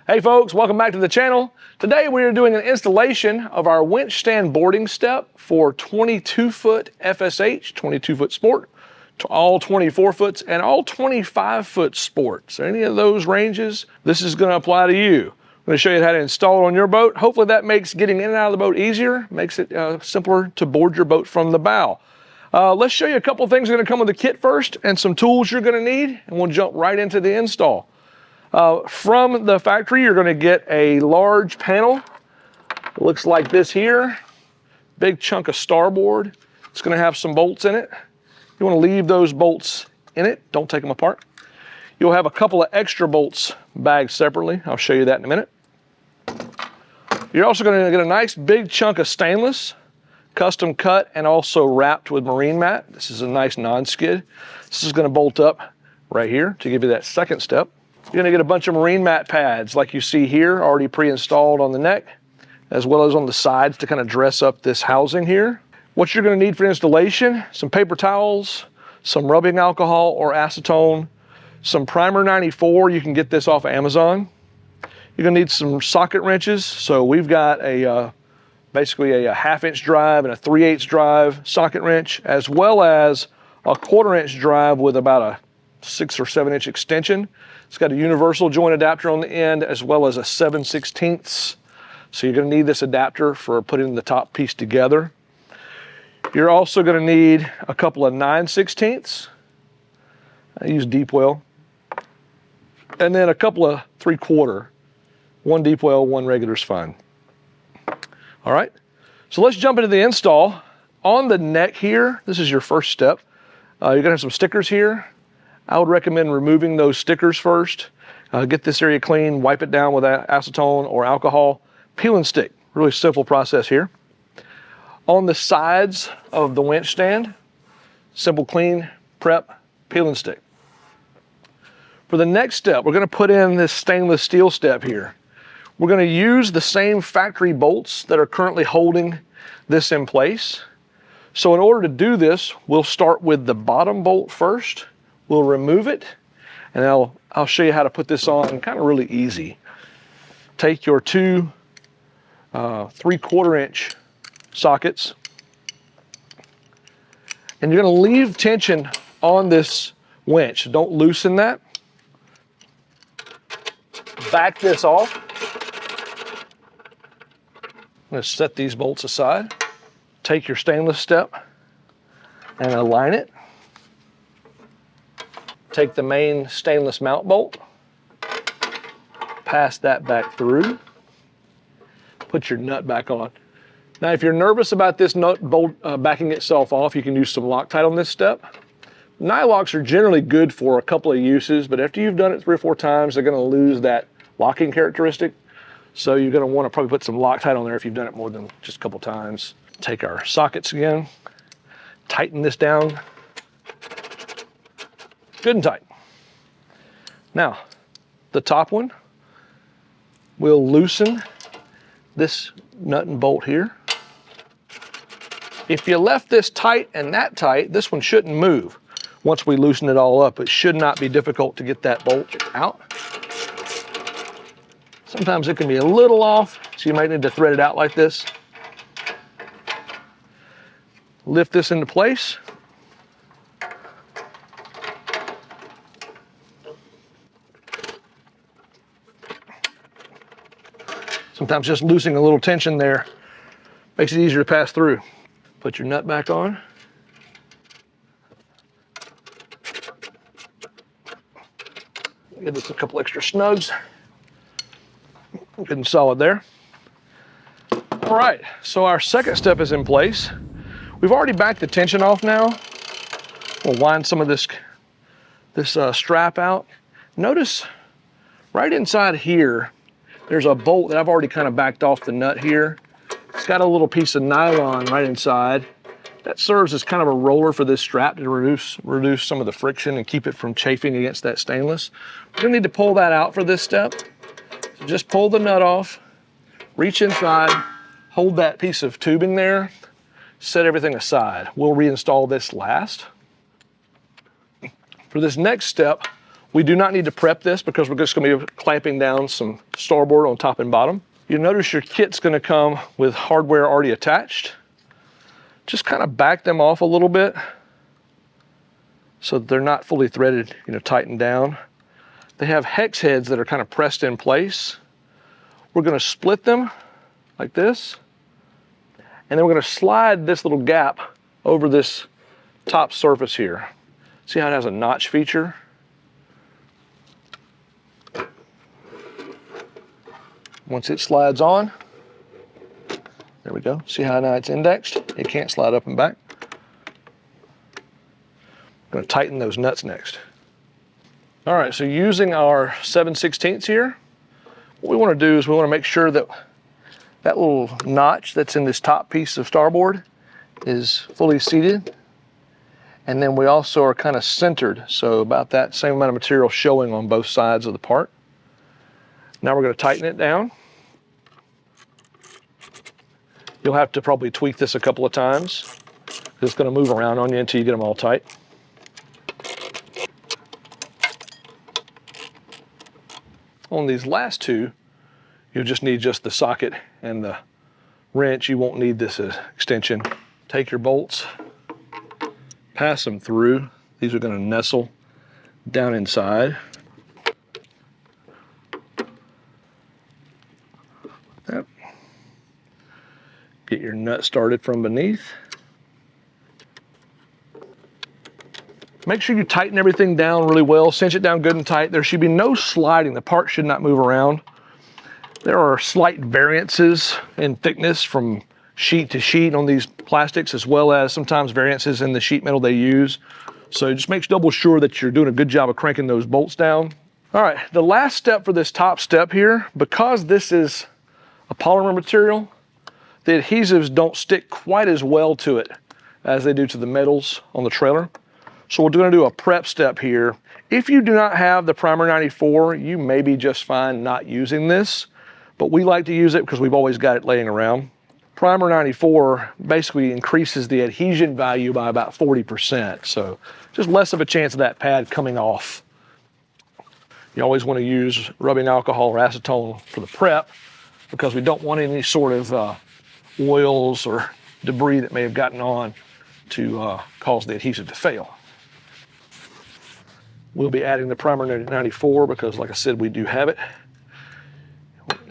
Hey folks, welcome back to the channel. Today we are doing an installation of our winch stand boarding step for 22-foot FSH, 22-foot sport, to all 24 foots and all 25-foot sports. So any of those ranges, this is going to apply to you. I'm going to show you how to install it on your boat. Hopefully that makes getting in and out of the boat easier, makes it simpler to board your boat from the bow. Let's show you a couple things that are going to come with the kit first and some tools you're going to need, and we'll jump right into the install. From the factory, you're going to get a large panel. It looks like this here. Big chunk of starboard. It's going to have some bolts in it. You want to leave those bolts in it. Don't take them apart. You'll have a couple of extra bolts bagged separately. I'll show you that in a minute. You're also going to get a nice big chunk of stainless, custom cut and also wrapped with marine mat. This is a nice non-skid. This is going to bolt up right here to give you that second step. You're going to get a bunch of marine mat pads like you see here, already pre-installed on the neck, as well as on the sides to kind of dress up this housing here. What you're going to need for installation: some paper towels, some rubbing alcohol or acetone, some primer 94. You can get this off of Amazon. You're going to need some socket wrenches. So we've got basically a 1/2 inch drive and a 3/8 drive socket wrench, as well as a 1/4 inch drive with about a 6 or 7 inch extension. It's got a universal joint adapter on the end, as well as a 7/16. So you're going to need this adapter for putting the top piece together. You're also going to need a couple of 9/16. I use deep well. And then a couple of 3/4. One deep well, one regular is fine. All right, so let's jump into the install. On the neck here, this is your first step. You're going to have some stickers here. I would recommend removing those stickers first. Get this area clean, wipe it down with acetone or alcohol. Peel and stick, really simple process here. On the sides of the winch stand, simple clean, prep, peel and stick. For the next step, we're going to put in this stainless steel step here. We're going to use the same factory bolts that are currently holding this in place. So in order to do this, we'll start with the bottom bolt first. We'll remove it, and I'll show you how to put this on kind of really easy. Take your two 3/4 inch sockets, and you're going to leave tension on this winch. Don't loosen that. Back this off. I'm going to set these bolts aside. Take your stainless step and align it. Take the main stainless mount bolt, pass that back through, put your nut back on. Now, if you're nervous about this nut bolt backing itself off, you can use some Loctite on this step. Nylocs are generally good for a couple of uses, but after you've done it 3 or 4 times, they're going to lose that locking characteristic. So you're going to want to probably put some Loctite on there if you've done it more than just a couple times. Take our sockets again, tighten this down. Good and tight. Now, the top one, we'll loosen this nut and bolt here. If you left this tight and that tight, this one shouldn't move. Once we loosen it all up, it should not be difficult to get that bolt out. Sometimes it can be a little off, so you might need to thread it out like this. Lift this into place. Sometimes just loosening a little tension there makes it easier to pass through. Put your nut back on. Give this a couple extra snugs. Good and solid there. All right, so our second step is in place. We've already backed the tension off now. We'll wind some of this strap out. Notice right inside here, there's a bolt that I've already kind of backed off the nut here. It's got a little piece of nylon right inside. That serves as kind of a roller for this strap to reduce some of the friction and keep it from chafing against that stainless. We're gonna need to pull that out for this step. So just pull the nut off, reach inside, hold that piece of tubing there, set everything aside. We'll reinstall this last. For this next step, We do not need to prep this because we're just going to be clamping down some starboard on top and bottom. You'll notice your kit's going to come with hardware already attached. Just kind of back them off a little bit so that they're not fully threaded, tightened down. They have hex heads that are kind of pressed in place. We're going to split them like this, and then we're going to slide this little gap over this top surface here. See how it has a notch feature? Once it slides on, there we go. See how now it's indexed? It can't slide up and back. I'm going to tighten those nuts next. All right, so using our 7/16 here, what we want to do is we want to make sure that that little notch that's in this top piece of starboard is fully seated. And then we also are kind of centered, so about that same amount of material showing on both sides of the part. Now we're going to tighten it down. You'll have to probably tweak this a couple of times. It's going to move around on you until you get them all tight. On these last two, you'll just need the socket and the wrench. You won't need this extension. Take your bolts, pass them through. These are going to nestle down inside. Yep. Get your nut started from beneath. Make sure you tighten everything down really well, cinch it down good and tight. There should be no sliding. The part should not move around. There are slight variances in thickness from sheet to sheet on these plastics, as well as sometimes variances in the sheet metal they use. So just make double sure that you're doing a good job of cranking those bolts down. All right, the last step for this top step here, because this is a polymer material, the adhesives don't stick quite as well to it as they do to the metals on the trailer. So we're going to do a prep step here. If you do not have the Primer 94, you may be just fine not using this, but we like to use it because we've always got it laying around. Primer 94 basically increases the adhesion value by about 40%, so just less of a chance of that pad coming off. You always want to use rubbing alcohol or acetone for the prep because we don't want any sort of oils or debris that may have gotten on to cause the adhesive to fail. We'll be adding the Primer 94 because, like I said, we do have it.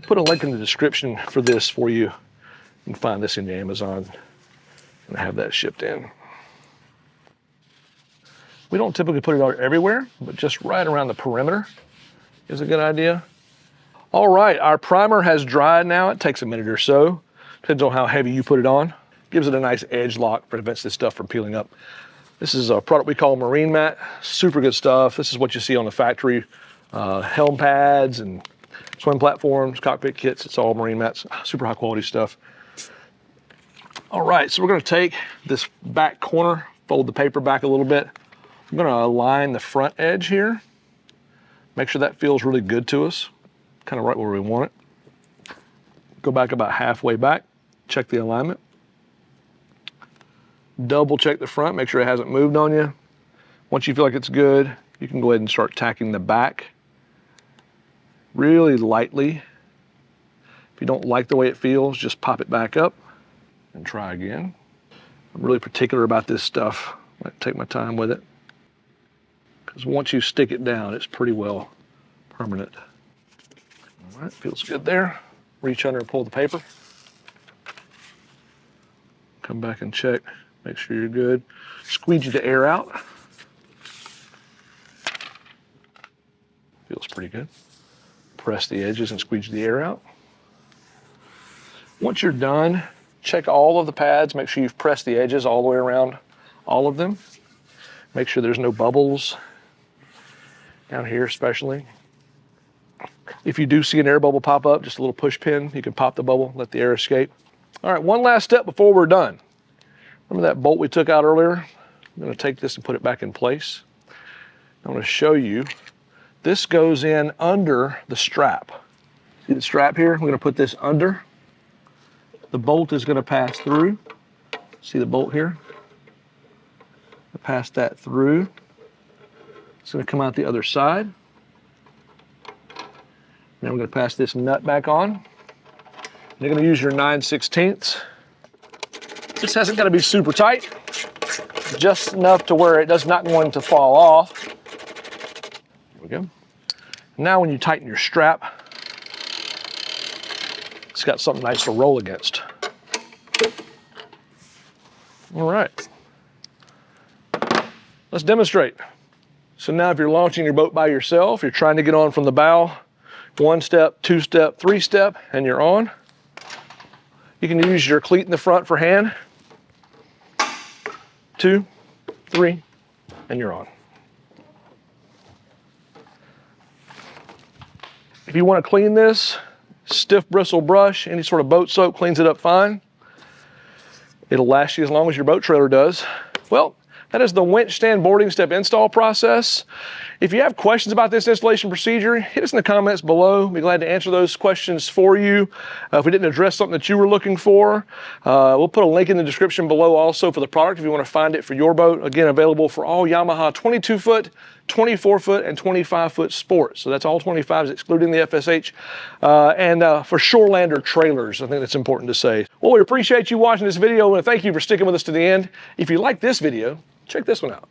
Put a link in the description for this for you. You can find this in the Amazon and have that shipped in. We don't typically put it out everywhere, but just right around the perimeter is a good idea. All right, our primer has dried now. It takes a minute or so. Depends on how heavy you put it on. Gives it a nice edge lock, prevents this stuff from peeling up. This is a product we call Marine Mat. Super good stuff. This is what you see on the factory helm pads and swim platforms, cockpit kits. It's all Marine Mats. Super high quality stuff. All right, so we're going to take this back corner, fold the paper back a little bit. I'm going to align the front edge here. Make sure that feels really good to us, kind of right where we want it. Go back about halfway back, check the alignment. Double check the front, make sure it hasn't moved on you. Once you feel like it's good, you can go ahead and start tacking the back really lightly. If you don't like the way it feels, just pop it back up and try again. I'm really particular about this stuff. I take my time with it because once you stick it down, it's pretty well permanent. All right, feels good there. Reach under and pull the paper. Come back and check. Make sure you're good. Squeegee the air out. Feels pretty good. Press the edges and squeegee the air out. Once you're done, check all of the pads. Make sure you've pressed the edges all the way around all of them. Make sure there's no bubbles down here especially. If you do see an air bubble pop up, just a little push pin, you can pop the bubble, let the air escape. All right, one last step before we're done. Remember that bolt we took out earlier? I'm going to take this and put it back in place. I want to show you. This goes in under the strap. See the strap here? We're going to put this under. The bolt is going to pass through. See the bolt here? Pass that through. It's going to come out the other side. Now we're going to pass this nut back on. You're going to use your 9/16. This hasn't got to be super tight, just enough to where it does not going to fall off. There we go. Now when you tighten your strap, it's got something nice to roll against. All right. Let's demonstrate. So now if you're launching your boat by yourself, you're trying to get on from the bow, 1 step, 2 step, 3 step, and you're on. You can use your cleat in the front for hand. 2, 3, and you're on. If you want to clean this, stiff bristle brush, any sort of boat soap cleans it up fine. It'll last you as long as your boat trailer does. Well, that is the winch stand boarding step install process. If you have questions about this installation procedure, hit us in the comments below. We'll be glad to answer those questions for you. If we didn't address something that you were looking for, we'll put a link in the description below also for the product if you want to find it for your boat. Again, available for all Yamaha 22-foot, 24-foot, and 25-foot sports. So that's all 25s, excluding the FSH. And for Shorelander trailers, I think that's important to say. Well, we appreciate you watching this video, and thank you for sticking with us to the end. If you like this video, check this one out.